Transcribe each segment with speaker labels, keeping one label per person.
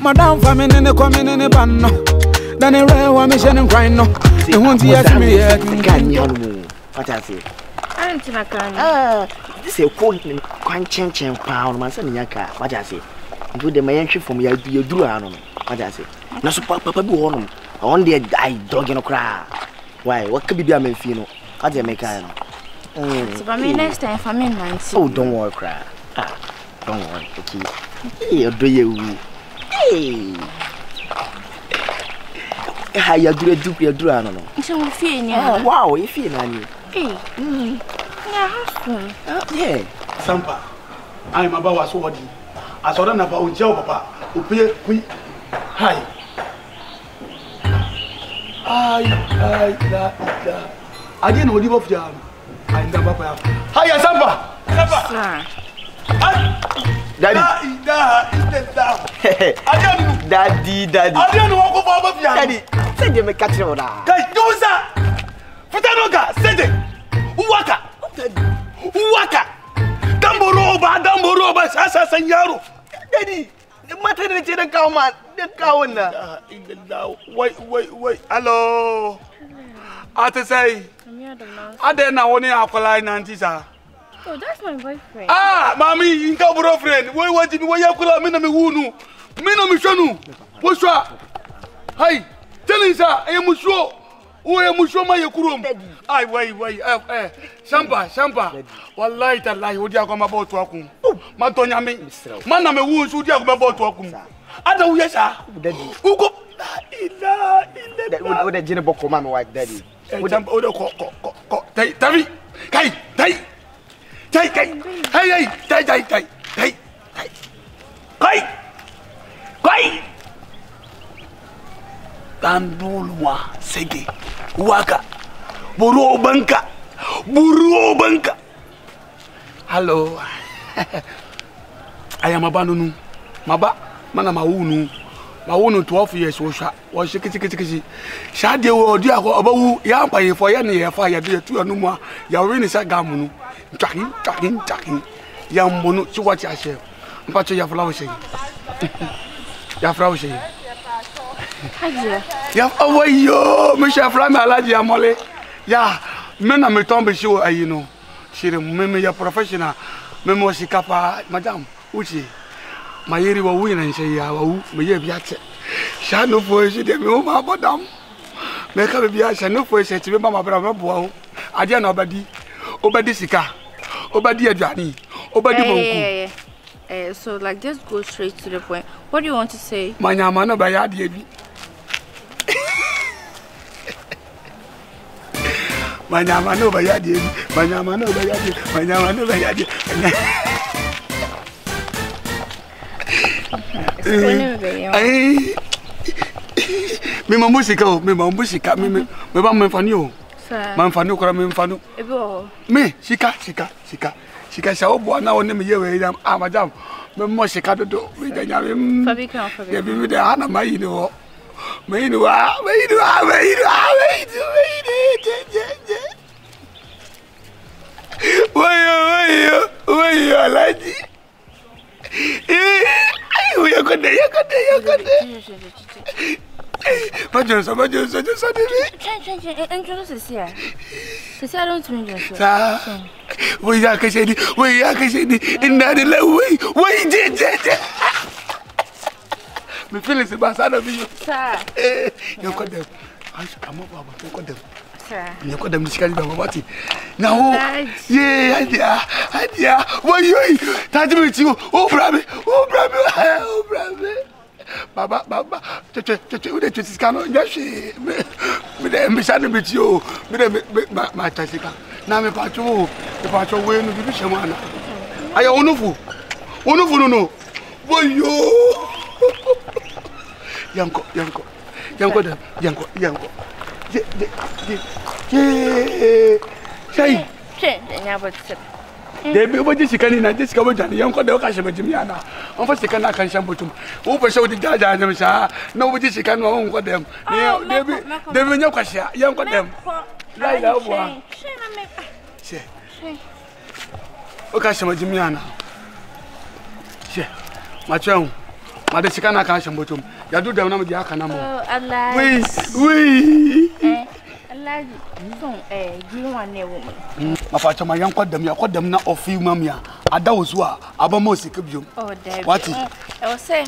Speaker 1: Madam famine in the coming in the ban. Then a rare one mission and grind no. They won't hear me yet.
Speaker 2: What I say?
Speaker 3: I don't think I can.
Speaker 2: This is a cold chen pound, my son in your car. What I say? Do the man from your do on. What I say? No, so papa be on him. On the dog in a cry. Why? What could be a man feel? What do you make?
Speaker 3: So, me next time for me, man.
Speaker 2: Oh, don't worry, cry. Don't worry, okay. Hey, do you? Hey. How you do your drama?
Speaker 3: So, fear,
Speaker 2: wow, if you know.
Speaker 3: Hey.
Speaker 2: Yeah.
Speaker 4: Sampa. I'm about what's what I saw them about job, papa. Who pay quick. Hi. I didn't know you of jam. I never pay. Hi, Sampa. Sampa.
Speaker 2: Daddy. Daddy.
Speaker 4: I didn't walk over
Speaker 2: Daddy. Send him a catch on that.
Speaker 4: Do that. Futanoga, send it. Waka. Damboroba, Sasa Sanyaro.
Speaker 2: Daddy, the maternity the cow man, the cow in there.
Speaker 4: Wait. Hello. I to say, I didn't know only alkaline aunties.
Speaker 3: Oh, that's my boyfriend.
Speaker 4: Ah, mommy, in Cabro friend. What did you call a minimum wound? Minimum shonu. What's that? Hey, tell him, sir, I am sure. Oh, I am sure my room. I wait. Shampa. Wallahi tallahi, would you come about to Akum? Matonya me. Maname wounds would you come about to Akum? I don't yes, sir. Daddy. Who go?
Speaker 2: That would a general command like daddy.
Speaker 4: Would jump over the Tavi. Hey. Tandulwa sege waka buru banka hello I am abanunu maba mana mawunu 12 years wo shikiti shade wo odi akọ obawu ya paye fo ya ne ya fa ya de tu anu mu ya we ni sa gamunu takin ya mbonu chiwachi ashe mpacho ya flawo shey ya flawo shey ya awayo me chef la me alaji amole ya me na me tombe shi o ayi no shire me ya professional me mo sikapa madam uchi mayeri wa wi na nse ya wa wu me ye bia che sha no fo shi de me o ma bodam me ka be bia sha no fo shi ti be ma bra me bo o ade na obadi sika obadi aduani obadi bonku.
Speaker 3: So like just go straight to the point. What do you want to say?
Speaker 4: Manyama no ba ya de bi. Manyama no ba ya de bi. Manyama no ba ya de. Ai. Me mamusika, me ba mfani o. Mfani ko me mfani.
Speaker 3: Ebo.
Speaker 4: Me sika sha obo na woni me ye we yam madam. Me mo sika dodo we ganya me.
Speaker 3: Fabika.
Speaker 4: Ya bi de ana mai ni wo. Mai ni wa. Wayo alaji. We are good. Majonso
Speaker 3: Introduce here. I don't mean you.
Speaker 4: We are kashedi. Inna lillahi wa me feelings about out of you. Sir. You got them. I should come up about you got them. Sir. You got them discussing about it. Now, yeah. Why you? Touch me to you. Oh, brother. Baba. We the twist cano. Yes, me the ambition with you. Me the my tasika. Now me patrol. The patrol way no be shamana. I onufu. No. Why you? Yanko. Say. They be what this can in this cover yanko de okash majimiana. On for second I can shambotum. Over show the judge and them nobody can own what them. They be no kasha, yanko them. Like that one. Say. Okash majimiana. Say. Machon. Mother Sikana Kasham bottom. You do them, the Akanamo.
Speaker 3: Oh, Allah.
Speaker 4: We.
Speaker 3: Allah, you want a woman.
Speaker 4: My father, my young quad them, you called them not of you, Mamma. Adawswa, Abamosi.
Speaker 3: Oh, there.
Speaker 4: What?
Speaker 3: I was saying,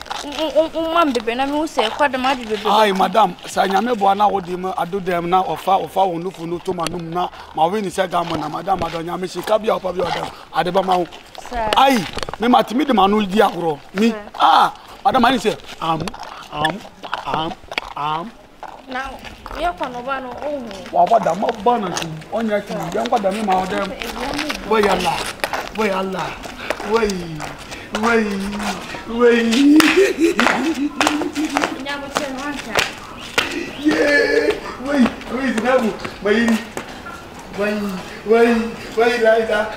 Speaker 3: Mum, baby, and I will say, quite a matter.
Speaker 4: Aye, Madame, Sanyame Buana, what I do them now or far no for no to my room now. My win is a gammon, Madame Madonia, Miss Cabia of your Adabama. Aye, me matimi de manu diagro. Me, Madame, I say,
Speaker 3: Now, you're going to run home.
Speaker 4: What the mob bonus on your team, young what the name of them. Way Allah, way.
Speaker 3: Never turn one time.
Speaker 4: Yeah, wait, no, wait, like that,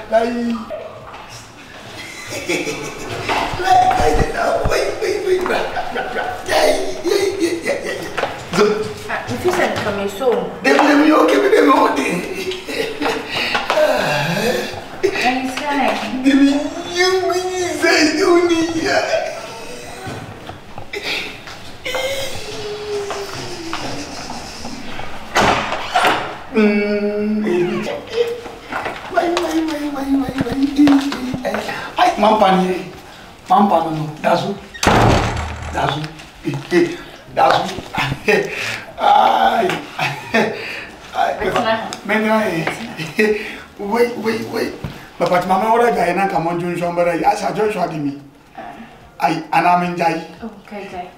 Speaker 3: If you send coming soon,
Speaker 4: then you give me the morning.
Speaker 3: and it's kind
Speaker 4: You say, you need. Ay, mampani, no, dazu, ay, wait, but mama, what I got, come on, June somebody, yes, I just shot me. And I'm in Jai.
Speaker 3: okay.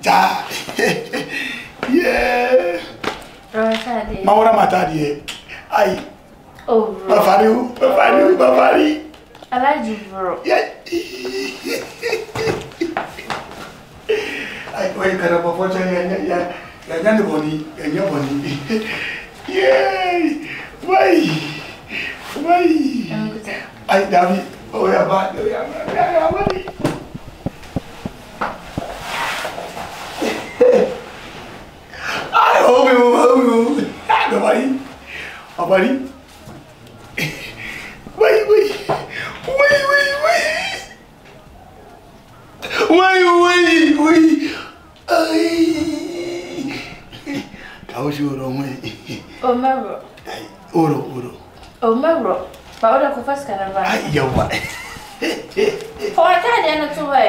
Speaker 4: Yeah. Mawara matadi. Ay.
Speaker 3: Oh,
Speaker 4: Bafari.
Speaker 3: I like you, bro.
Speaker 4: Yeah. Ay, wait, cara, por favor, ya de boni. Yay. Wait. Ay, David. Oh, ya va. I hope you. Nobody. Wait. How's your own way?
Speaker 3: Oh, Maro.
Speaker 4: Oro.
Speaker 3: Oh, Maro. But what first can I buy?
Speaker 4: Yo, what?
Speaker 3: Oh, I can't get away.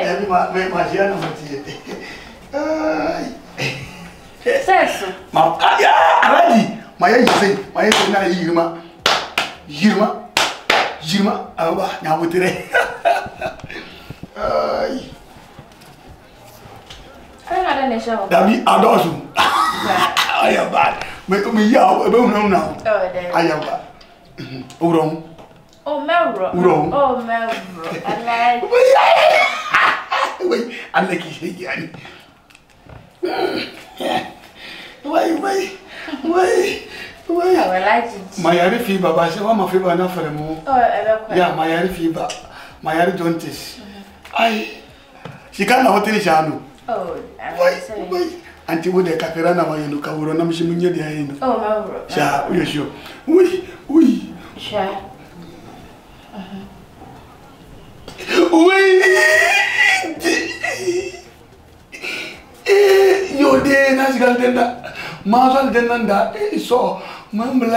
Speaker 3: Says,
Speaker 4: Already, my say, Yirma, now with today.
Speaker 3: I'm not in the show.
Speaker 4: That be Adosu. I am bad. Make me yell, I don't know now.
Speaker 3: Oh, there.
Speaker 4: I am bad. Urong.
Speaker 3: Oh, Melro.
Speaker 4: Urong.
Speaker 3: Oh, Melro. I like.
Speaker 4: Wait, I like it again. Wait.
Speaker 3: I like it.
Speaker 4: My yari fever, but I say, what my fever enough for the more.
Speaker 3: Oh,
Speaker 4: Yeah, my yari fever. My yari jaundice. She can't have a channel.
Speaker 3: Oh,
Speaker 4: Wait. Auntie would a cacarana, you look over on a machine.
Speaker 3: Oh, Melro.
Speaker 4: Sure, we are sure. We.
Speaker 3: Sure.
Speaker 4: Yo, dear, nice girl, then that. Marvel, then that. So, Mumble.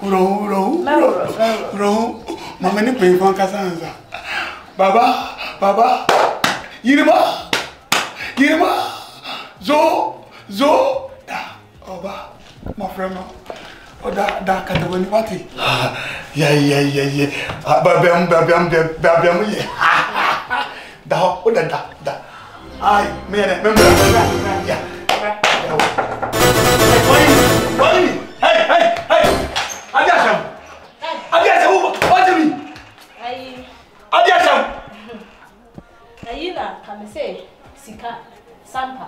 Speaker 4: Ro. Mamma, you pay for Casanza. Baba. Yirma. Zo. Oba, my friend. Oh, that category party. Yeah. Babam, yeah. Da. I remember. Yeah. Hey. Adiasham. What do you mean? Adiasham.
Speaker 5: Ayina, come say, Sika, Sampa.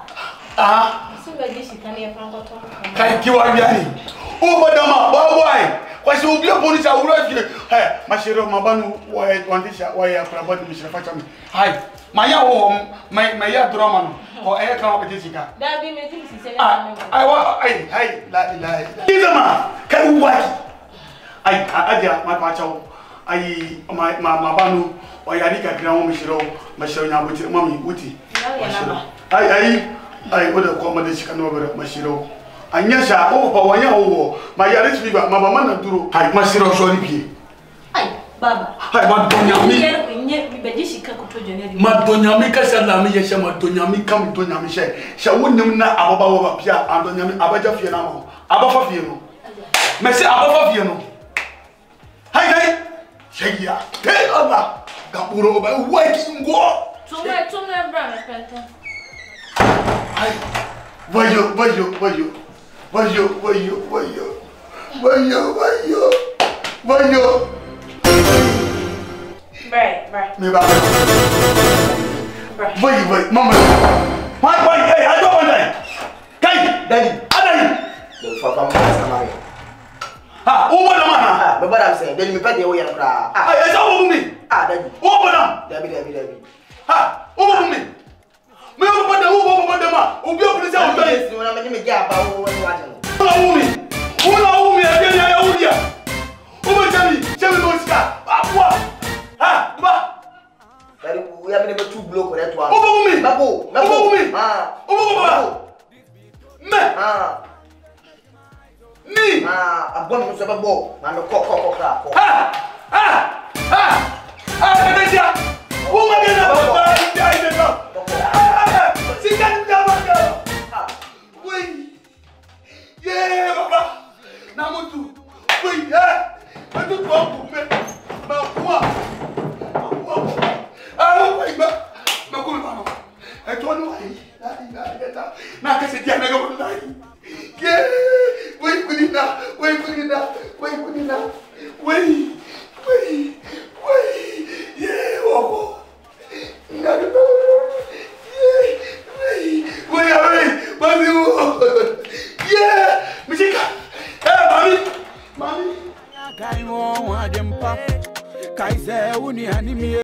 Speaker 5: So where she can hear from what
Speaker 4: Can you are oh, madam, boy. Why so be a police? I will write you. Hey, my shero, my banu, why one dish, why I about Mr. Fatami. Hi, my home, my drama, or air come with Jessica.
Speaker 5: that be making me say,
Speaker 4: I want, hey, lie. Can you watch? I, my pacho, my banu, oyani ka kira mo mishiro nya buti mami uti ai oda ko ma de shika no bere mashiro anya sha o papa wanya wo ma yare ti ba ma mama na duro ai mashiro so ri pie
Speaker 5: ai baba
Speaker 4: ai ma donyami
Speaker 5: nye bi beji shika kutojo ne
Speaker 4: ma donyami ka sha na mi ye sha ma donyami kam donyami sha wonim na ababa wo ba pia andonyami abaja fie na ma abafa fie no me se abafa fie no hai Shaya, hey, Allah, Gapuro, by working go.
Speaker 3: Tumne bra me pente.
Speaker 4: Ay, wayo.
Speaker 3: Right.
Speaker 4: Me ba. Wait, mama. Why, hey, I don't want that. Kai, daddy, adai.
Speaker 2: The papa mama.
Speaker 4: Ha, o bona mana.
Speaker 2: But I'm saying, then me pet the way you cry.
Speaker 4: Ay, esa o mi.
Speaker 2: Daddy.
Speaker 4: O bona.
Speaker 2: Debbie.
Speaker 4: Ha, o mi. Me o bona ma. O bi o pese o dai.
Speaker 2: Yes, when I'm me get about when you watching.
Speaker 4: O mi, e ya o dia. O mo chami mo sika. Apua. Ha, ba.
Speaker 2: Daddy, we have never two blow for that one.
Speaker 4: O mi.
Speaker 2: Mabo.
Speaker 4: Ah. O ba. Me.
Speaker 2: Ah.
Speaker 4: Ni.
Speaker 2: Abon mo se babo. Man ko.
Speaker 4: Deja. O ma gena ba dai de ko. Sika ni da ba. Wei. Ye baba. Na mutu. Wei, Atu ko ku me. Ma kwa. Wei ba. Ma ko ma no. Eto no ai. Na ka se dia na ga dai. Yeah, wait, yeah, wako. Yeah, mishika. Mami.
Speaker 1: Kai mo wa dempa. Kai se uni animi.